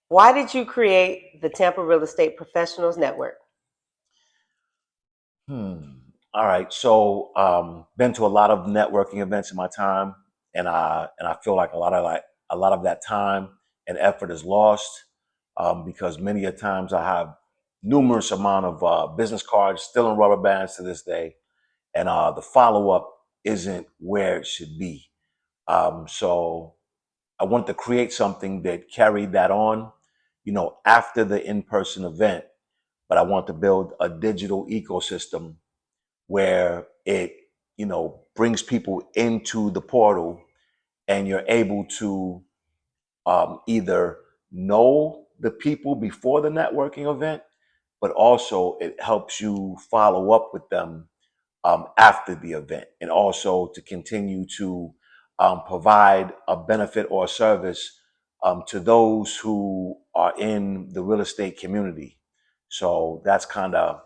Why did you create the Tampa Real Estate Professionals Network? All right. So, been to a lot of networking events in my time, and I feel like a lot of that time and effort is lost because many a times I have numerous amount of business cards still in rubber bands to this day, and the follow up isn't where it should be. So I wanted to create something that carried that on, after the in person event, but I want to build a digital ecosystem where it, brings people into the portal and you're able to either know the people before the networking event, but also it helps you follow up with them after the event, and also to continue to provide a benefit or a service to those who are in the real estate community. So that's kind of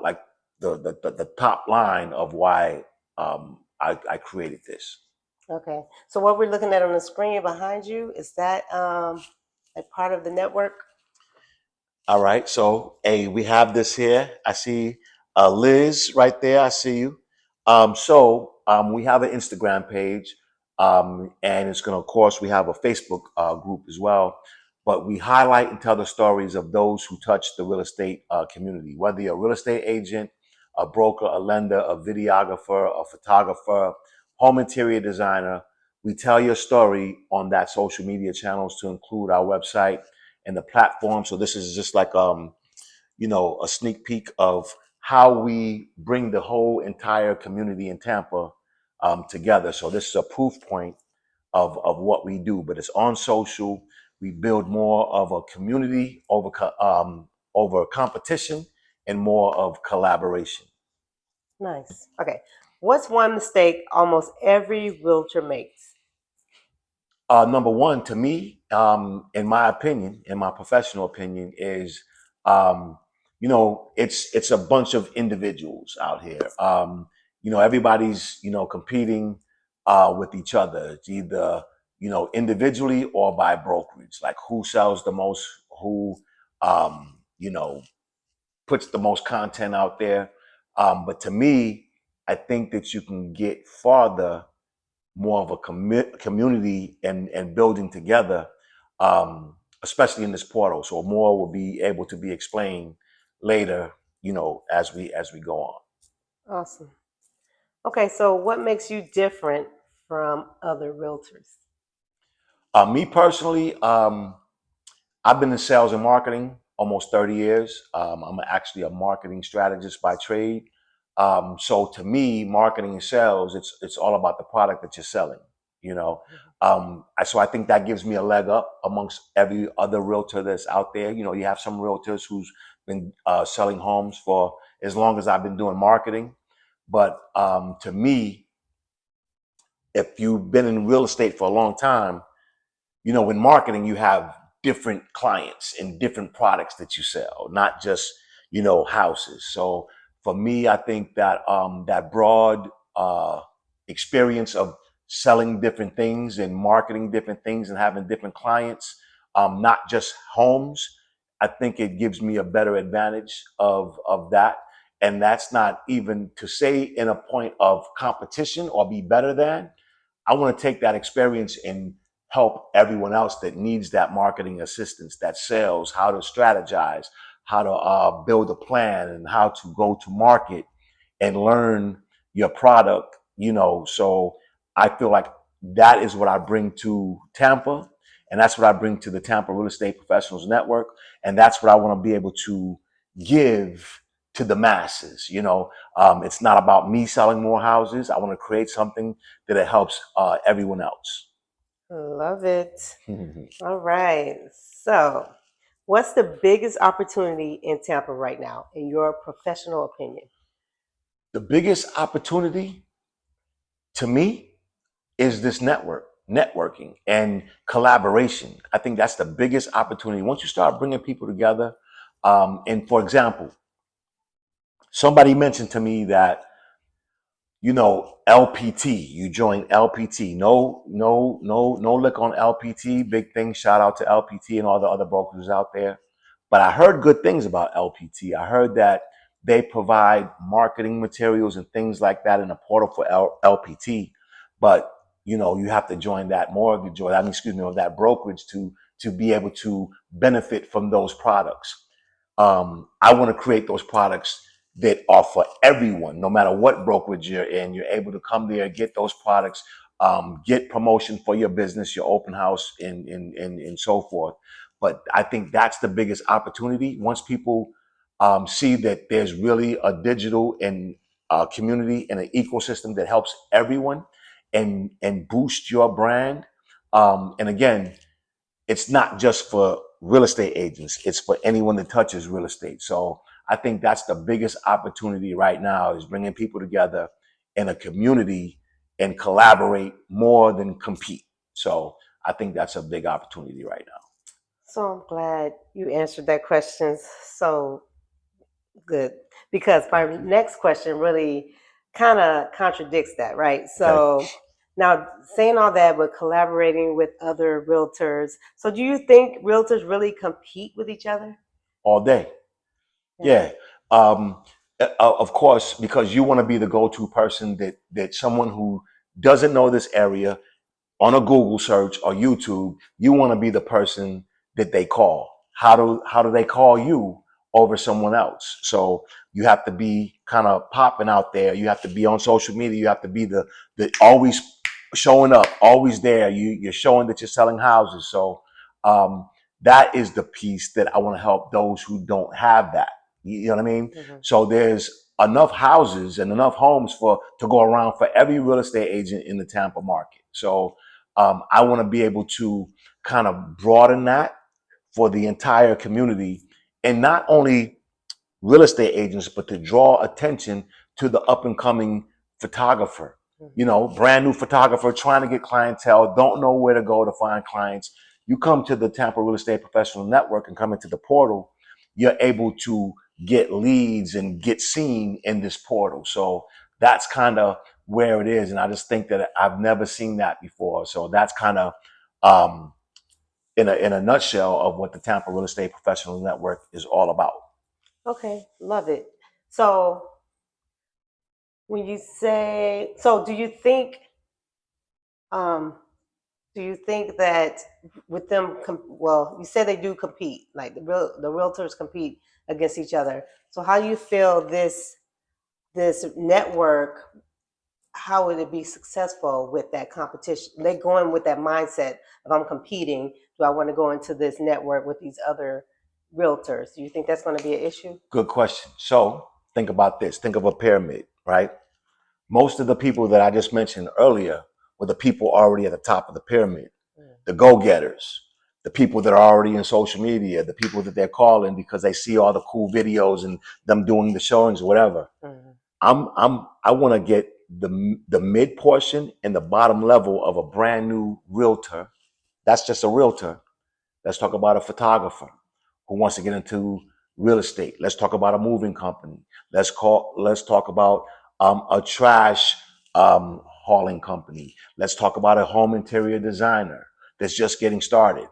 like the top line of why I created this. Okay. So what we're looking at on the screen behind you, is that a part of the network? All right, so hey, we have this here. I see Liz right there. I see you. We have an Instagram page, and it's gonna, of course, we have a Facebook group as well. But we highlight and tell the stories of those who touch the real estate community, whether you're a real estate agent, a broker, a lender, a videographer, a photographer, home interior designer. We tell your story on that social media channels to include our website and the platform. So this is just like a sneak peek of how we bring the whole entire community in Tampa together. So this is a proof point of what we do, but it's on social. We build more of a community over competition and more of collaboration. Nice. Okay. What's one mistake almost every realtor makes? Number one, to me, in my opinion, in my professional opinion, is it's a bunch of individuals out here. Everybody's competing with each other. It's either individually or by brokerage. Like who sells the most, who puts the most content out there. But to me, I think that you can get farther, more of a community and building together, especially in this portal. So more will be able to be explained later, as we go on. Awesome. Okay, so what makes you different from other realtors? Me personally, I've been in sales and marketing almost 30 years. I'm actually a marketing strategist by trade. So to me, marketing and sales, it's all about the product that you're selling. You know, so I think that gives me a leg up amongst every other realtor that's out there. You have some realtors who's been selling homes for as long as I've been doing marketing, but to me, if you've been in real estate for a long time, in marketing you have different clients and different products that you sell, not just houses. So for me, I think that that broad experience of selling different things and marketing different things and having different clients, not just homes, I think it gives me a better advantage of that. And that's not even to say in a point of competition or be better than. I want to take that experience and help everyone else that needs that marketing assistance, that sales, how to strategize, how to build a plan, and how to go to market and learn your product. So I feel like that is what I bring to Tampa, and that's what I bring to the Tampa Real Estate Professionals Network, and that's what I want to be able to give to the masses. It's not about me selling more houses. I want to create something that it helps everyone else. Love it. All right. So, what's the biggest opportunity in Tampa right now, in your professional opinion? The biggest opportunity to me is this networking and collaboration. I think that's the biggest opportunity. Once you start bringing people together, and for example, somebody mentioned to me that LPT. You join LPT. No lick on LPT. Big thing. Shout out to LPT and all the other brokers out there. But I heard good things about LPT. I heard that they provide marketing materials and things like that in a portal for LPT. But you have to join that mortgage, or or that brokerage to be able to benefit from those products. I want to create those products that are for everyone, no matter what brokerage you're in. You're able to come there, get those products, get promotion for your business, your open house, and so forth. But I think that's the biggest opportunity. Once people see that there's really a digital and community and an ecosystem that helps everyone and boost your brand. And again, it's not just for real estate agents, it's for anyone that touches real estate. So I think that's the biggest opportunity right now, is bringing people together in a community and collaborate more than compete. So I think that's a big opportunity right now. So I'm glad you answered that question so good, because my next question really kind of contradicts that, right? So now, saying all that, but collaborating with other realtors. So do you think realtors really compete with each other? All day. Yeah. Of course, because you want to be the go-to person that someone who doesn't know this area on a Google search or YouTube, you want to be the person that they call. How do they call you over someone else? So you have to be kind of popping out there. You have to be on social media. You have to be the always showing up, always there. You're showing that you're selling houses. So that is the piece that I want to help those who don't have that. You know what I mean? Mm-hmm. So there's enough houses and enough homes to go around for every real estate agent in the Tampa market. So I want to be able to kind of broaden that for the entire community, and not only real estate agents, but to draw attention to the up and coming photographer. Brand new photographer trying to get clientele, don't know where to go to find clients. You come to the Tampa Real Estate Professional Network and come into the portal, you're able to get leads and get seen in this portal. So that's kind of where it is. And I just think that I've never seen that before. So that's kind of in a nutshell of what the Tampa Real Estate Professional Network is all about. Okay, love it. So when you say, so do you think that with them, well, you said they do compete, like the realtors compete against each other. So how do you feel this network, how would it be successful with that competition? They going with that mindset of, I'm competing. Do I want to go into this network with these other realtors? Do you think that's going to be an issue? Good question. So think about this. Think of a pyramid, right? Most of the people that I just mentioned earlier were the people already at the top of the pyramid, the go-getters, the people that are already in social media, the people that they're calling because they see all the cool videos and them doing the showings or whatever. I want to get the mid portion and the bottom level of a brand new realtor. That's just a realtor. Let's talk about a photographer who wants to get into real estate. Let's talk about a moving company. Let's talk about a trash hauling company. Let's talk about a home interior designer that's just getting started.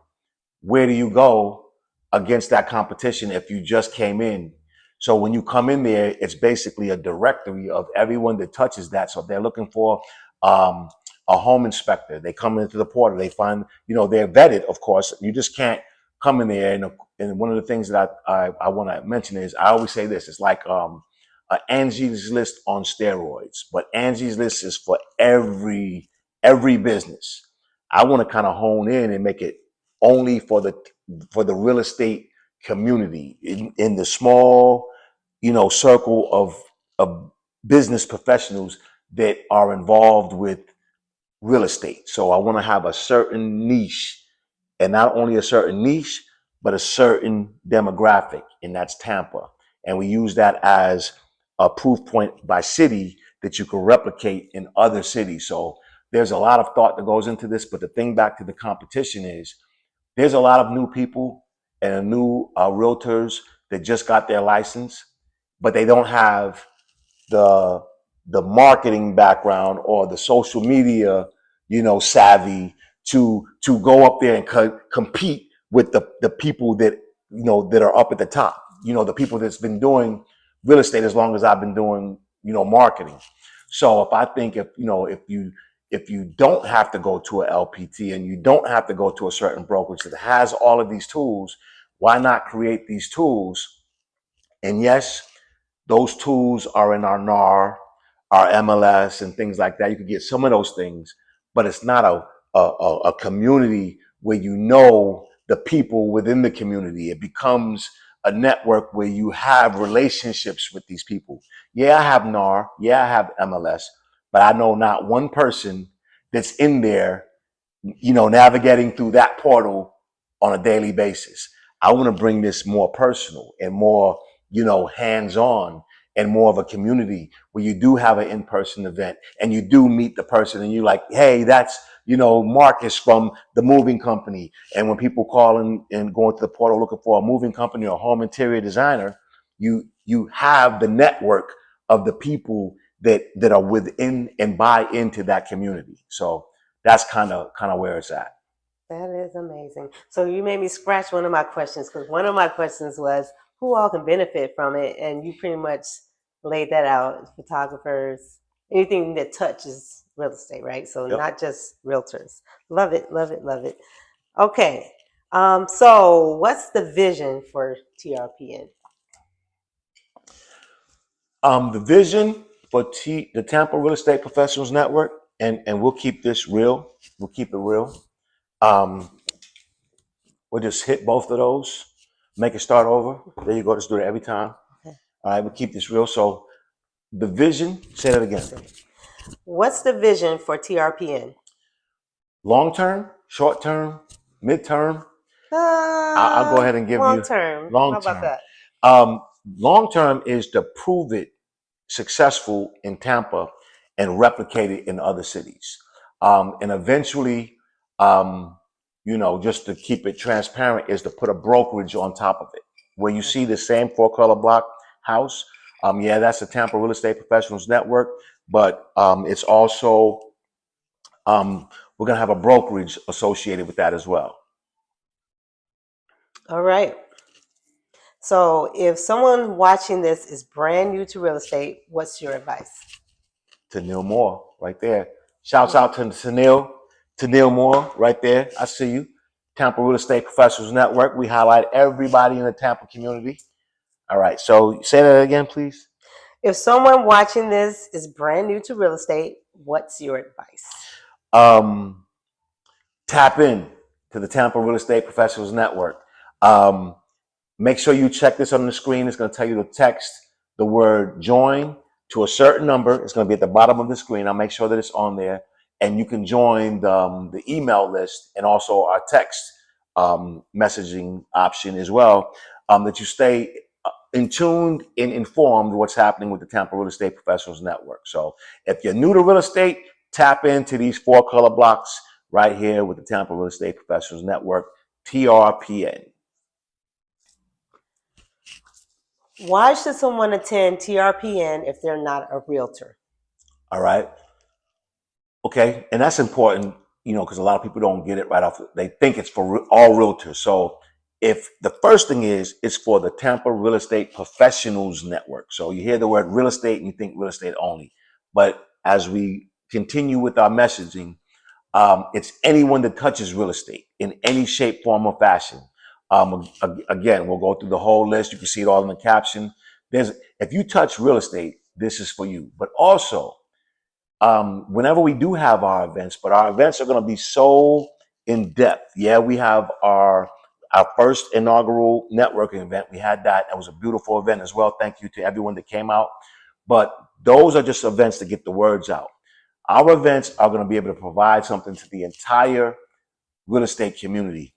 Where do you go against that competition if you just came in? So when you come in there, it's basically a directory of everyone that touches that. So if they're looking for a home inspector, they come into the portal, they find, they're vetted, of course. You just can't come in there. And one of the things that I want to mention is, I always say this, it's like Angie's List on steroids, but Angie's List is for every business. I want to kind of hone in and make it only for the real estate community, in the small, circle of business professionals that are involved with real estate. So I want to have a certain niche, and not only a certain niche, but a certain demographic, and that's Tampa. And we use that as a proof point by city that you can replicate in other cities. So there's a lot of thought that goes into this, but the thing back to the competition is, there's a lot of new people and new realtors that just got their license, but they don't have the the marketing background or the social media, savvy to go up there and compete with the people that that are up at the top. The people that's been doing real estate as long as I've been doing marketing. So if I think if you don't have to go to a LPT and you don't have to go to a certain brokerage that has all of these tools, why not create these tools? And yes, those tools are in our NAR, our MLS, and things like that. You can get some of those things, but it's not a community where the people within the community. It becomes a network where you have relationships with these people. Yeah, I have NAR. Yeah, I have MLS, but I know not one person that's in there navigating through that portal on a daily basis. I want to bring this more personal and more, hands-on and more of a community where you do have an in-person event and you do meet the person and you're like, hey, that's, Marcus from the moving company. And when people call in and go into the portal looking for a moving company or a home interior designer, you have the network of the people that are within and buy into that community. So that's kind of where it's at. That is amazing. So you made me scratch one of my questions, because one of my questions was who all can benefit from it, and you pretty much laid that out. Photographers, anything that touches real estate, right? So Yep. not just realtors. Love it, love it, love it. Okay. So what's the vision for TRPN? The vision for the Tampa Real Estate Professionals Network, and we'll keep this real. We'll keep it real. We'll just hit both of those, make it start over. There you go. Just do it every time. Okay. All right, we'll keep this real. So the vision, say that again. What's the vision for TRPN? Long term, short term, midterm. I'll go ahead and give long you term. long How about term. that? Long term is to prove it successful in Tampa and replicate it in other cities. And eventually, just to keep it transparent, is to put a brokerage on top of it. Where you see the same 4-color block house, yeah, that's the Tampa Real Estate Professionals Network, but it's also, we're going to have a brokerage associated with that as well. All right. So if someone watching this is brand new to real estate, what's your advice? Tanil Moore, right there. Shouts out to Tanil Moore, right there. I see you. Tampa Real Estate Professionals Network. We highlight everybody in the Tampa community. All right. So say that again, please. If someone watching this is brand new to real estate, what's your advice? Tap in to the Tampa Real Estate Professionals Network. Make sure you check this on the screen. It's going to tell you to text the word join to a certain number. It's going to be at the bottom of the screen. I'll make sure that it's on there. And you can join the email list and also our text messaging option as well, that you stay in tuned and informed what's happening with the Tampa Real Estate Professionals Network. So if you're new to real estate, tap into these 4-color blocks right here with the Tampa Real Estate Professionals Network, TRPN. Why should someone attend TRPN if they're not a realtor? All right. Okay. And that's important, because a lot of people don't get it right off. They think it's for all realtors. So if the first thing is, it's for the Tampa Real Estate Professionals Network. So you hear the word real estate and you think real estate only. But as we continue with our messaging, it's anyone that touches real estate in any shape, form, or fashion. Again, we'll go through the whole list. You can see it all in the caption. If you touch real estate, this is for you. But also, whenever we do have our events, but our events are going to be so in depth. Yeah, we have our first inaugural networking event. We had that. That was a beautiful event as well. Thank you to everyone that came out. But those are just events to get the words out. Our events are going to be able to provide something to the entire real estate community.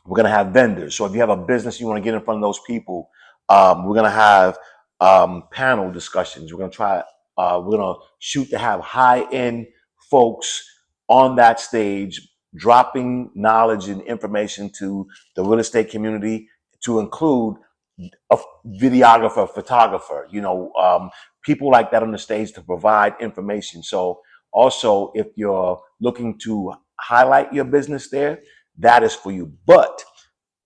We're going to have vendors. So if you have a business, you want to get in front of those people, we're going to have panel discussions. We're going to shoot to have high-end folks on that stage, dropping knowledge and information to the real estate community, to include a videographer, photographer, people like that on the stage to provide information. So also, if you're looking to highlight your business there, that is for you. But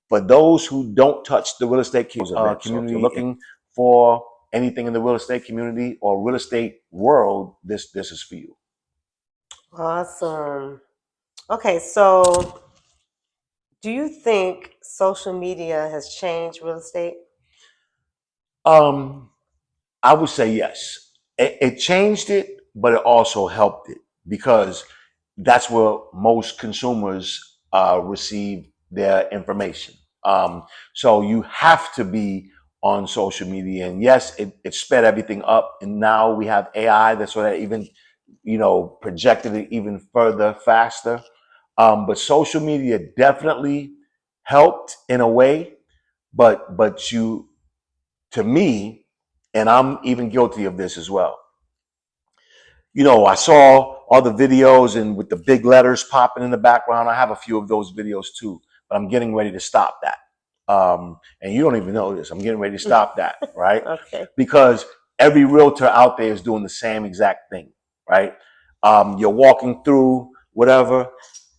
for those who don't touch the real estate community, so if you're looking for anything in the real estate community or real estate world, this is for you. Awesome. Okay, so do you think social media has changed real estate? I would say yes. It changed it, but it also helped it because that's where most consumers receive their information. So you have to be on social media, and yes, it sped everything up. And now we have AI that's sort of even, projected it even further, faster. But social media definitely helped in a way, but to me, and I'm even guilty of this as well. I saw all the videos and with the big letters popping in the background. I have a few of those videos too, but I'm getting ready to stop that. And you don't even know this. I'm getting ready to stop that, right? Okay. Because every realtor out there is doing the same exact thing, right? You're walking through whatever,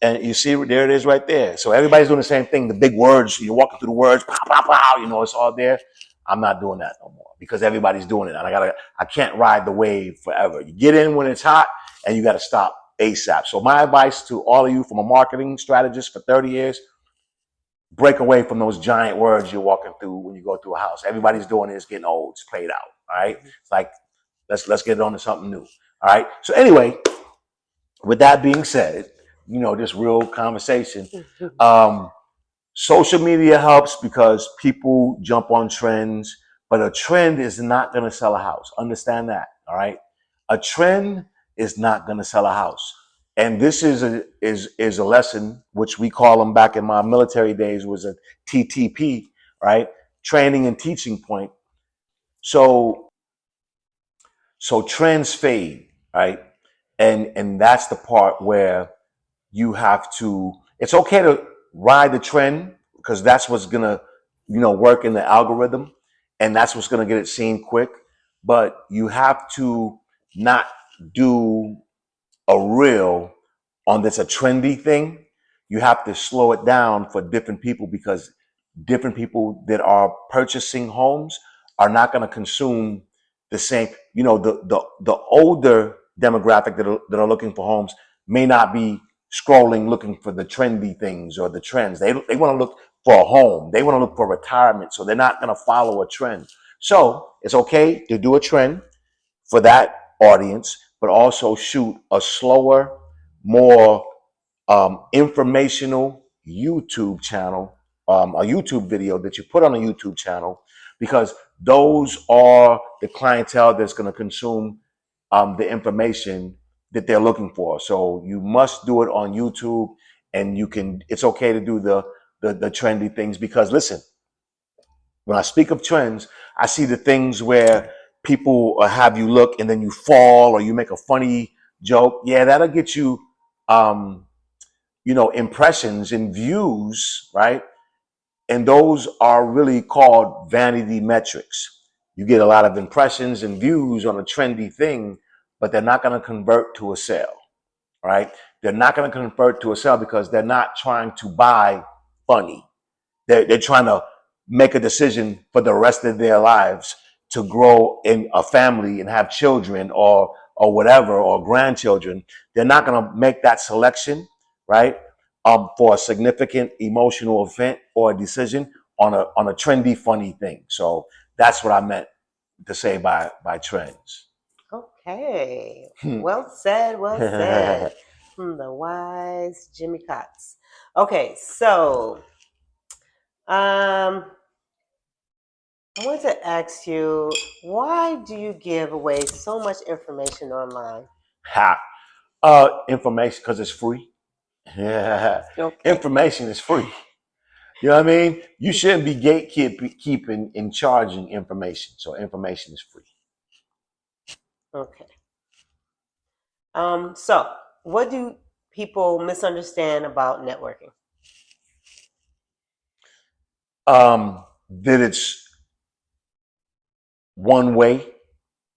and you see there it is right there. So everybody's doing the same thing. The big words, you're walking through the words, pow, pow, pow, it's all there. I'm not doing that no more because everybody's doing it. And I can't ride the wave forever. You get in when it's hot and you got to stop ASAP. So my advice to all of you from a marketing strategist for 30 years, break away from those giant words you're walking through when you go through a house. Everybody's doing it. It's getting old. It's played out. All right. It's like, let's get on to something new. All right. So anyway, with that being said, this real conversation, social media helps because people jump on trends, but a trend is not going to sell a house. Understand that. All right. A trend is not going to sell a house. And this is a lesson which we call them back in my military days was a TTP, right? Training and teaching point. So trends fade, right? And that's the part where you have to, it's okay to ride the trend because that's what's gonna, work in the algorithm and that's what's gonna get it seen quick. But you have to not do a reel on that's a trendy thing. You have to slow it down for different people because different people that are purchasing homes are not going to consume the same. The older demographic that are looking for homes may not be scrolling looking for the trendy things or the trends. They want to look for a home. They want to look for retirement. So they're not going to follow a trend. So it's okay to do a trend for that audience, but also shoot a slower, more informational YouTube channel, a YouTube video that you put on a YouTube channel, because those are the clientele that's going to consume the information that they're looking for. So you must do it on YouTube, and it's okay to do the trendy things because listen, when I speak of trends, I see the things where people have you look and then you fall or you make a funny joke. Yeah, that'll get you, impressions and views, right? And those are really called vanity metrics. You get a lot of impressions and views on a trendy thing, but they're not going to convert to a sale, right? They're not going to convert to a sale because they're not trying to buy funny. They're trying to make a decision for the rest of their lives to grow in a family and have children or whatever, or grandchildren. They're not going to make that selection, right? For a significant emotional event or a decision on a trendy, funny thing. So that's what I meant to say by trends. Okay. Well said. Well said. From the wise Jimmy Cox. Okay, so I want to ask you, why do you give away so much information online? Information because it's free. Okay. Information is free. You know what I mean? You shouldn't be gatekeeping and charging information. So information is free. Okay. So what do people misunderstand about networking? That it's one way.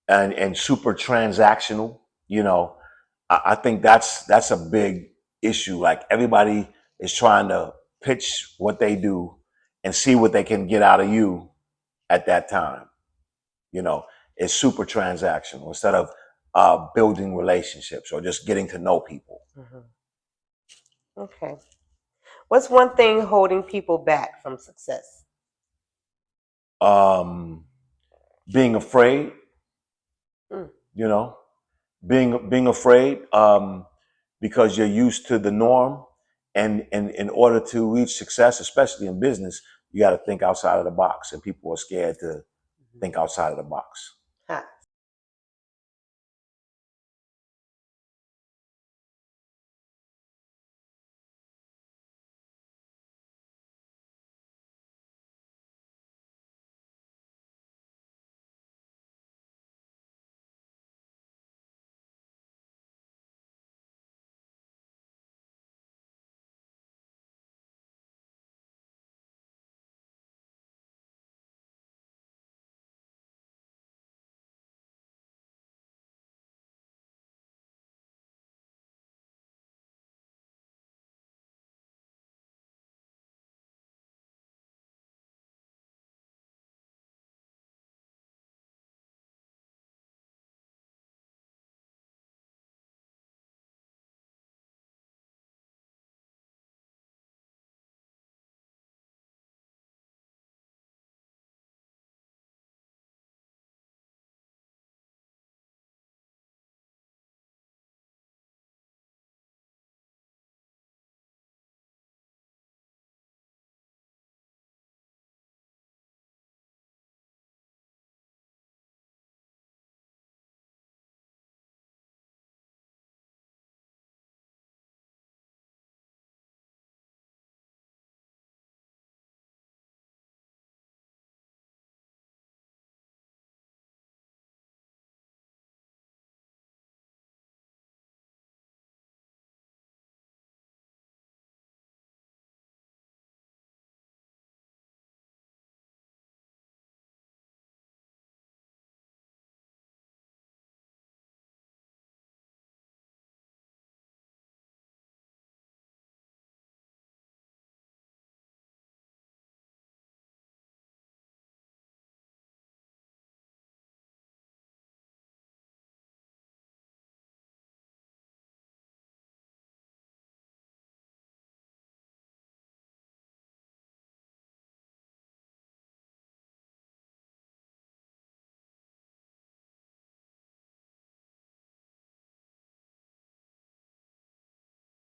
and super transactional. You know, I think that's a big issue. Like everybody is trying to pitch what they do and see what they can get out of you at that time. You know, it's super transactional instead of building relationships or just getting to know people. Mhm. Okay. What's one thing holding people back from success? Um, being afraid, Mm. you know, being afraid because you're used to the norm, and in order to reach success, especially in business, you got to think outside of the box, and people are scared to think outside of the box.